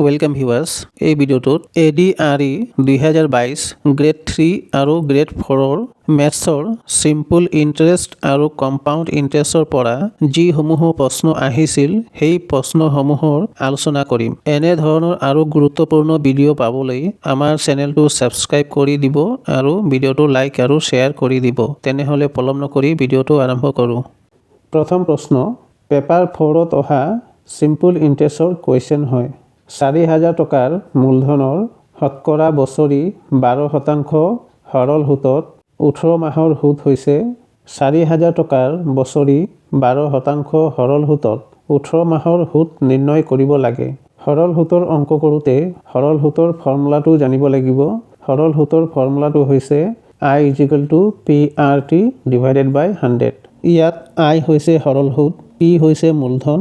Welcome viewers. এই ভিডিওটোত ADRE 2022 grade 3 আৰু grade 4 মেথছৰ simple interest আৰু কম্পাউণ্ড ইন্টাৰেষ্টৰ পৰা যিসমূহ প্ৰশ্ন আহিছিল সেই প্ৰশ্নসমূহৰ আলোচনা কৰিম। এনে ধৰণৰ আৰু গুৰুত্বপূৰ্ণ ভিডিও পাবলৈ আমাৰ চেনেলটো সাবস্ক্ৰাইব কৰি দিব আৰু ভিডিওটো লাইক আৰু শ্বেয়াৰ কৰি দিব। তেনেহলে পলম নকৰি ভিডিওটো আৰম্ভ কৰোঁ। প্ৰথম প্ৰশ্ন পেপাৰ 4ত অহা সিম্পল ইন্টাৰেষ্টৰ কুৱেশ্যন হয়। 4,000 টকাৰ মূলধনৰ শতকৰা বছৰি 12% সৰল সুতত 18 মাহৰ সুত হৈছে 4,000 টকাৰ বছৰি 12% সৰল সুতত 18 মাহৰ সুত নিৰ্ণয় কৰিব লাগে। সৰল সুতৰ অংক কৰোঁতে সৰল সুতৰ ফৰ্মুলাটো জানিব লাগিব। সৰল সুতৰ ফৰ্মুলাটো হৈছে I = PRT / 100। ইয়াত I হৈছে সৰল সুত, P হৈছে মূলধন,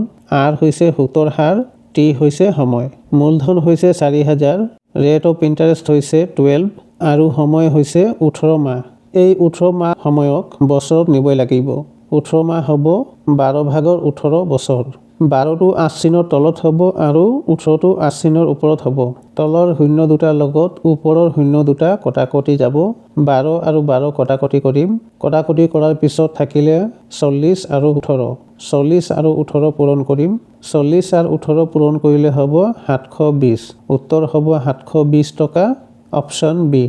R হৈছে সুতৰ হাৰ, T হৈছে সময়। মূলধন হৈছে 4,000, ৰেট অফ ইন্টাৰেষ্ট হৈছে 12 আৰু সময় হৈছে 18 মাহ। এই 18 মাহ সময়ক বছৰত নিবই লাগিব। 18 মাহ হ'ব 12/18 বছৰ। 12টো আশ্বিনৰ তলত হ'ব আৰু 18টো আশ্বিনৰ ওপৰত হ'ব। তলৰ শূন্য দুটাৰ লগত ওপৰৰ শূন্য দুটা কটাকটি যাব। 12 আৰু 12 কটাকটি কৰিম। কটাকটি কৰাৰ পিছত থাকিলে 40 আৰু 18। 40 আৰু 18 পূৰণ কৰিম। 40 আৰু 18 পূৰণ কৰিলে হ'ব 720। উত্তৰ হ'ব 720 টকা। Option B.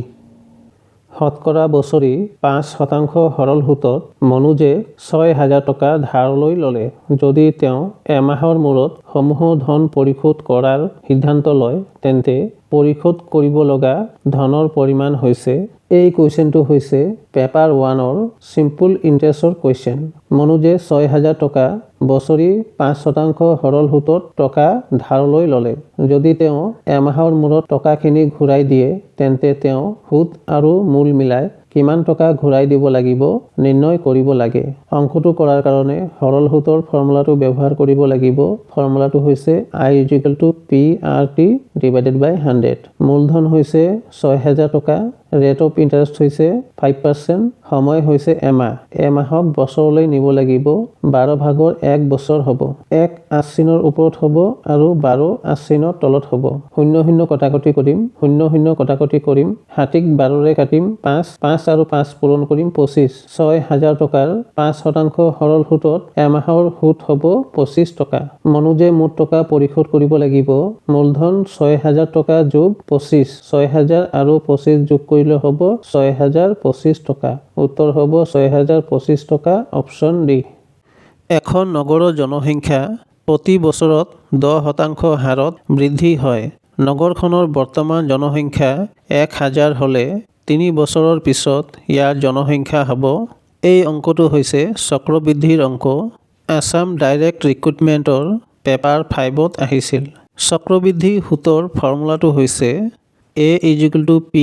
শতকৰা বছৰি 5% সৰল সুতত মনোজে 6,000 টকা ধাৰলৈ ল'লে। যদি তেওঁ এমাহৰ মূৰত সমূহ ধন পৰিশোধ কৰাৰ সিদ্ধান্ত লয় তেন্তে পৰিশোধ কৰিব লগা ধনৰ পৰিমাণ হৈছে। এই কুৱেশ্যনটো হৈছে পেপাৰ 1ৰ সিম্পল ইন্টাৰেষ্টৰ কুৱেশ্যন। মনোজে 6,000 টকা বছৰি 5% সৰল সুতত টকা ধাৰলৈ ল'লে। যদি তেওঁ এমাহৰ মূৰত টকাখিনি ঘূৰাই দিয়ে তেন্তে তেওঁ সুত আৰু মূল মিলাই কিমান টকা ঘূৰাই দিব লাগিব নিৰ্ণয় কৰিব লাগে। অংকটো কৰাৰ কাৰণে সৰল সুতৰ ফৰ্মুলাটো ব্যৱহাৰ কৰিব লাগিব। ফৰ্মুলাটো হৈছে I = PRT / 100। মূলধন হৈছে 6,000 টকা, ৰেট অফ ইন্টাৰেষ্ট হৈছে 5%, সময় হৈছে এমাহ। এমাহক বছৰলৈ নিব লাগিব। 12/1 বছৰ হ'ব। 1 আশ্বিনৰ ওপৰত হ'ব আৰু 12 আশ্বিনৰ তলত হ'ব। 0 কটাকটি কৰিম। 0 কটাকটি কৰিম। 7ক 12ৰে কাটিম 5। 5 আৰু 5 পূৰণ কৰিম 25। 6,000 টকাৰ 5% সৰল সুতত এমাহৰ সুত হ'ব 25 টকা। মনোজে মুঠ টকা পৰিশোধ কৰিব লাগিব। মূলধন 6,000 টকা যোগ 25। 6,000 আৰু 25 যোগ কৰিলে হ'ব 6,025 টকা। উত্তৰ হ'ব 6,025 টকা। Option D. এখন নগৰৰ জনসংখ্যা প্ৰতি বছৰত 10% হাৰত বৃদ্ধি হয়। নগৰখনৰ বৰ্তমান জনসংখ্যা 1,000 হ'লে 3 বছৰৰ পিছত ইয়াৰ জনসংখ্যা হ'ব। এই অংকটো হৈছে চক্ৰবৃদ্ধিৰ অংক। আছাম ডাইৰেক্ট ৰিক্ৰুটমেণ্টৰ পেপাৰ 5ত আহিছিল। চক্ৰবৃদ্ধি সুতৰ ফৰ্মুলাটো হৈছে A = P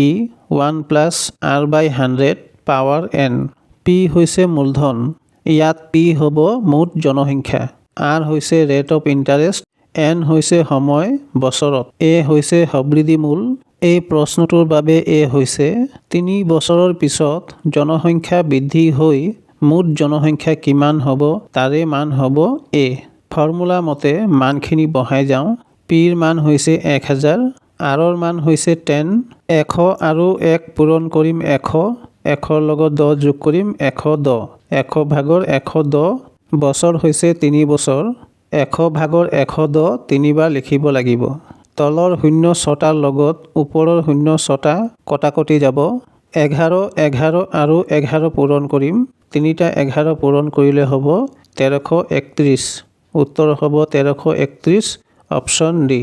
1 + R/100 power n। P হৈছে মূলধন। ইয়াত P হ'ব মুঠ জনসংখ্যা। R হৈছে ৰেট অফ ইন্টাৰেষ্ট। N হৈছে সময় বছৰত। A হৈছে সবৃদ্ধি মূল। এই প্ৰশ্নটোৰ বাবে A হৈছে 3 বছৰৰ পিছত জনসংখ্যা বৃদ্ধি হৈ মুঠ জনসংখ্যা কিমান হ'ব তাৰে মান হ'ব A। ফৰ্মুলা মতে মানখিনি বহাই যাওঁ। Pৰ মান হৈছে 1,000, Rৰ মান হৈছে 10। 100 আৰু 1 পূৰণ কৰিম 100। 100ৰ লগত 10 যোগ কৰিম 110। 100/110 বছৰ হৈছে 3 বছৰ। 100/110 তিনিবাৰ লিখিব লাগিব। তলৰ শূন্য 6টাৰ লগত ওপৰৰ শূন্য 6টা কটাকটি যাব। 11 11 আৰু 11 পূৰণ কৰিম। 3টা 11 পূৰণ কৰিলে হ'ব 1331। উত্তৰ হ'ব 1331। Option D.